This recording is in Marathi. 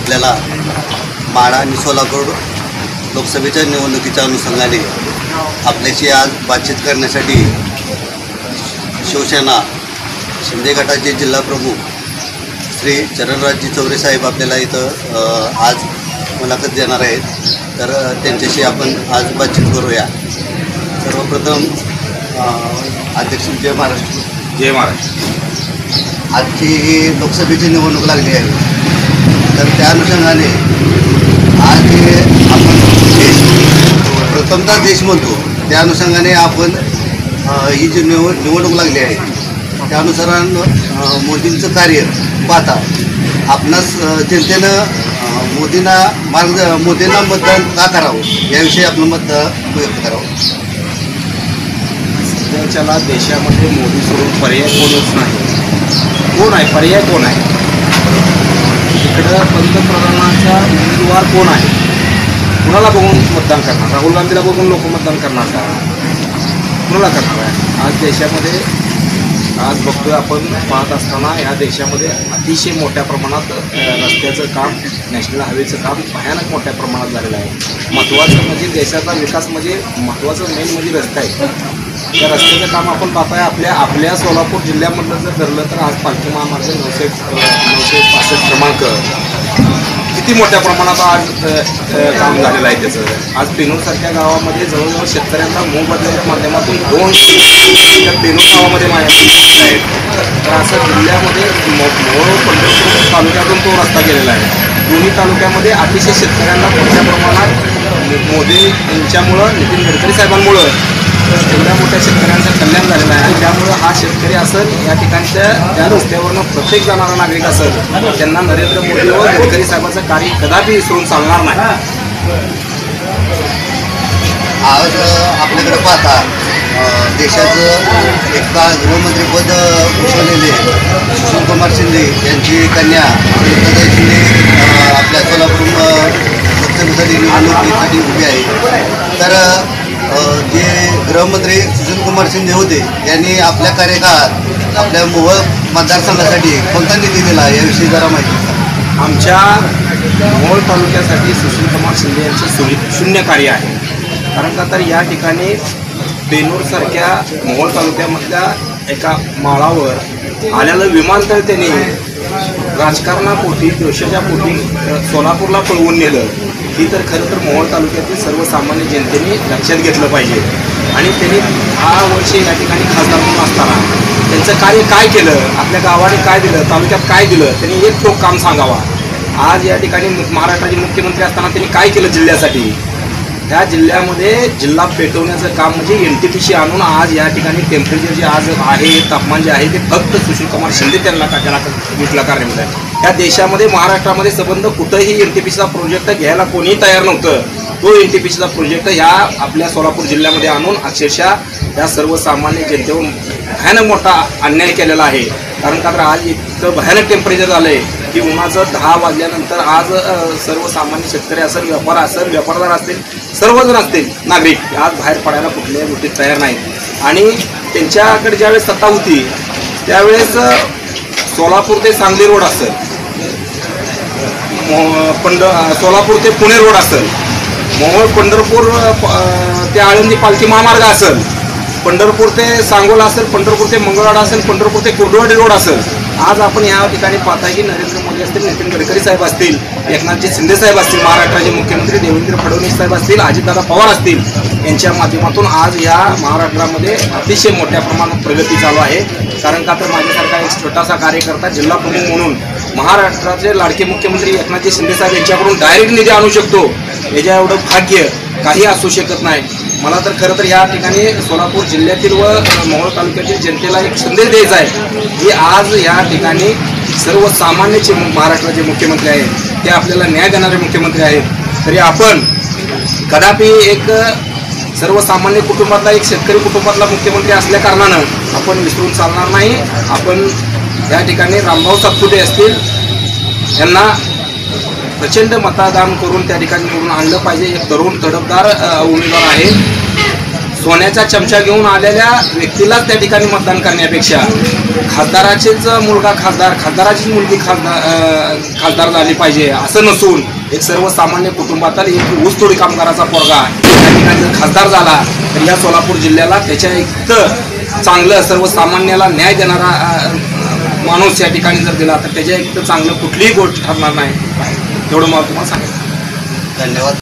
आपल्याला माढा आणि सोलापूर लोकसभेच्या निवडणुकीच्या अनुषंगाने आपल्याशी आज बातचीत करण्यासाठी शिवसेना शिंदे गटाचे जिल्हा प्रमुख श्री चरणराजजी चौरे साहेब आपल्याला इथं आज मुलाखत देणार आहेत. तर त्यांच्याशी आपण आज बातचीत करूया. सर्वप्रथम अध्यक्ष जय महाराष्ट्र. जय महाराष्ट्र. आजची ही लोकसभेची निवडणूक लागली आहे, तर त्या अनुषंगाने आज आपण देश प्रथमतः देश म्हणतो त्या अनुषंगाने आपण ही जी निवडणूक लागली आहे त्यानुसार मोदींचं कार्य पाहता आपणास जनतेनं मोदींना मतदान का करावं याविषयी आपलं मत व्यक्त करावं. सध्याच्याला देशामध्ये मोदी सोडून पर्याय कोणच नाही. कोण आहे पर्याय कोण आहे? इकडं पंतप्रधानाचा उमेदवार कोण आहे? कुणाला बघून मतदान करणार? राहुल गांधीला बघून लोक मतदान करणार का? कुणाला करणार आहे? आज देशामध्ये आज बघतोय आपण पाहत असताना या देशामध्ये अतिशय मोठ्या प्रमाणात रस्त्याचं काम, नॅशनल हायवेचं काम भयानक मोठ्या प्रमाणात झालेलं आहे. महत्त्वाचं म्हणजे देशाचा विकास म्हणजे महत्त्वाचं मेन म्हणजे रस्ता आहे. त्या रस्त्याचं काम आपण पाहताय. आपल्या सोलापूर जिल्ह्यामधलं जर धरलं तर आज पालखी महामार्ग 965 क्रमांक किती मोठ्या प्रमाणात आज काम झालेलं आहे त्याचं. आज पेनूरसारख्या गावामध्ये जवळजवळ शेतकऱ्यांना मोबदल्याच्या माध्यमातून 2 त्या पेनूर गावामध्ये माहिती आहेत. तर असं जिल्ह्यामध्ये मोहोळ पंढरपूर तालुक्यातून तो रस्ता गेलेला आहे. दोन्ही तालुक्यामध्ये अतिशय शेतकऱ्यांना मोठ्या प्रमाणात मोदी यांच्यामुळं, नितीन गडकरी साहेबांमुळं एवढ्या मोठ्या शेतकऱ्यांचं कल्याण झालेलं आहे. आणि त्यामुळं हा शेतकरी असेल या ठिकाणच्या त्या रस्त्यावरनं प्रत्येक जाणारा नागरिक असेल त्यांना नरेंद्र मोदी व गडकरी साहेबांचं कार्य कदापि विसरून चालणार नाही. आज आपल्याकडे पाहता देशाचं एक काळ गृहमंत्रीपद भूषवलेले सुशीलकुमार शिंदे यांची कन्या अनिता शिंदे आपल्या सोलापूर लोकसभेसाठी निवडणुकीसाठी उभी आहे. तर जे गृहमंत्री सुशीलकुमार शिंदे होते यांनी आपल्या कार्यकाळात आपल्या मोहोळ मतदारसंघासाठी कोणता निधी दिला याविषयी जरा माहिती सांगा. आमच्या मोहोळ तालुक्यासाठी सुशीलकुमार शिंदे यांचं शून्य कार्य आहे. कारण का तर या ठिकाणी पेनूरसारख्या मोहोळ तालुक्यामधल्या एका माळावर आलेलं विमानतळ त्यांनी राजकारणापोटी, द्वेषाच्या पोटी सोलापूरला पळवून नेलं. ही तर खरं तर मोहोळ तालुक्यातील सर्वसामान्य जनतेने लक्षात घेतलं पाहिजे. आणि त्यांनी 10 वर्षे या ठिकाणी खासदार म्हणून असताना त्यांचं कार्य काय केलं, आपल्या गावाने काय दिलं, तालुक्यात काय दिलं, त्यांनी एक ठोक काम सांगावा. आज या ठिकाणी महाराष्ट्राचे मुख्यमंत्री असताना त्यांनी काय केलं जिल्ह्यासाठी? त्या जिल्ह्यामध्ये जिल्हा पेटवण्याचं काम म्हणजे NTPC आणून आज या ठिकाणी टेम्परेचर जे आज आहे, तापमान जे आहे ते फक्त सुशीलकुमार शिंदे त्यांना विकला कारणीभूत आहे. या देशामध्ये महाराष्ट्रामध्ये संबंध कुठंही NTPCचा प्रोजेक्ट घ्यायला कोणीही तयार नव्हतं. तो NTPCचा प्रोजेक्ट ह्या आपल्या सोलापूर जिल्ह्यामध्ये आणून अक्षरशः या सर्वसामान्य जनतेवर भयानक मोठा अन्याय केलेला आहे. कारण का तर आज इतकं भयानक टेम्परेचर झालं आहे की उन्हाचं 10 वाजल्यानंतर आज सर्वसामान्य शेतकरी असेल, व्यापारदार असतील, सर्वजण असतील नागरिक आज बाहेर पडायला कुठल्याही गोष्टीत तयार नाहीत. आणि त्यांच्याकडे ज्यावेळेस सत्ता होती त्यावेळेस सोलापूर ते सांगली रोड असेल, सोलापूर ते पुणे रोड असेल, मोहोळ पंढरपूर ते आळंदी पालखी महामार्ग असेल, पंढरपूर ते सांगोला असेल, पंढरपूर ते मंगळवाडा असेल, पंढरपूर ते कुर्डुवाडी रोड असेल. आज आपण या ठिकाणी पाहताय की नरेंद्र मोदी असतील, नितीन गडकरी साहेब असतील, एकनाथजी शिंदे साहेब असतील, महाराष्ट्राचे मुख्यमंत्री देवेंद्र फडणवीस साहेब असतील, अजितदादा पवार असतील, यांच्या माध्यमातून आज या महाराष्ट्रामध्ये अतिशय मोठ्या प्रमाणात प्रगती चालू आहे. कारण का तर माझ्यासारखा एक छोटासा कार्यकर्ता जिल्हा प्रमुख म्हणून महाराष्ट्राचे लाडके मुख्यमंत्री एकनाथजी शिंदे साहेब यांच्याकडून डायरेक्ट निधी आणू शकतो याच्या एवढं भाग्य काही असू शकत नाही. मला तर खरं तर या ठिकाणी सोलापूर जिल्ह्यातील व मोहोळ तालुक्यातील जनतेला एक संदेश द्यायचा आहे की आज या ठिकाणी सर्वसामान्यचे महाराष्ट्राचे मुख्यमंत्री आहेत, ते आपल्याला न्याय देणारे मुख्यमंत्री आहेत. तरी आपण कदापि एक सर्वसामान्य कुटुंबातला, एक शेतकरी कुटुंबातला मुख्यमंत्री असल्या कारणानं आपण विसरून चालणार नाही. आपण या ठिकाणी रामभाऊ सातपुते असतील यांना प्रचंड मतदान करून त्या ठिकाणी निवडून आणलं पाहिजे. एक तरुण तडफदार उमेदवार आहे. सोन्याचा चमचा घेऊन आलेल्या व्यक्तीलाच त्या ठिकाणी मतदान करण्यापेक्षा खासदाराचेच मुलगा खासदाराचीच मुलगी खासदार झाली पाहिजे असं नसून एक सर्वसामान्य कुटुंबातील एक ऊसतोडी कामगाराचा पोरगा त्या ठिकाणी जर खासदार झाला तर या सोलापूर जिल्ह्याला त्याच्या इतकं चांगलं सर्वसामान्याला न्याय देणारा माणूस या ठिकाणी जर दिला तर त्याच्या इतकं चांगलं कुठलीही गोष्ट ठरणार नाही. एवढं मला तुम्हाला सांगायचं. धन्यवाद.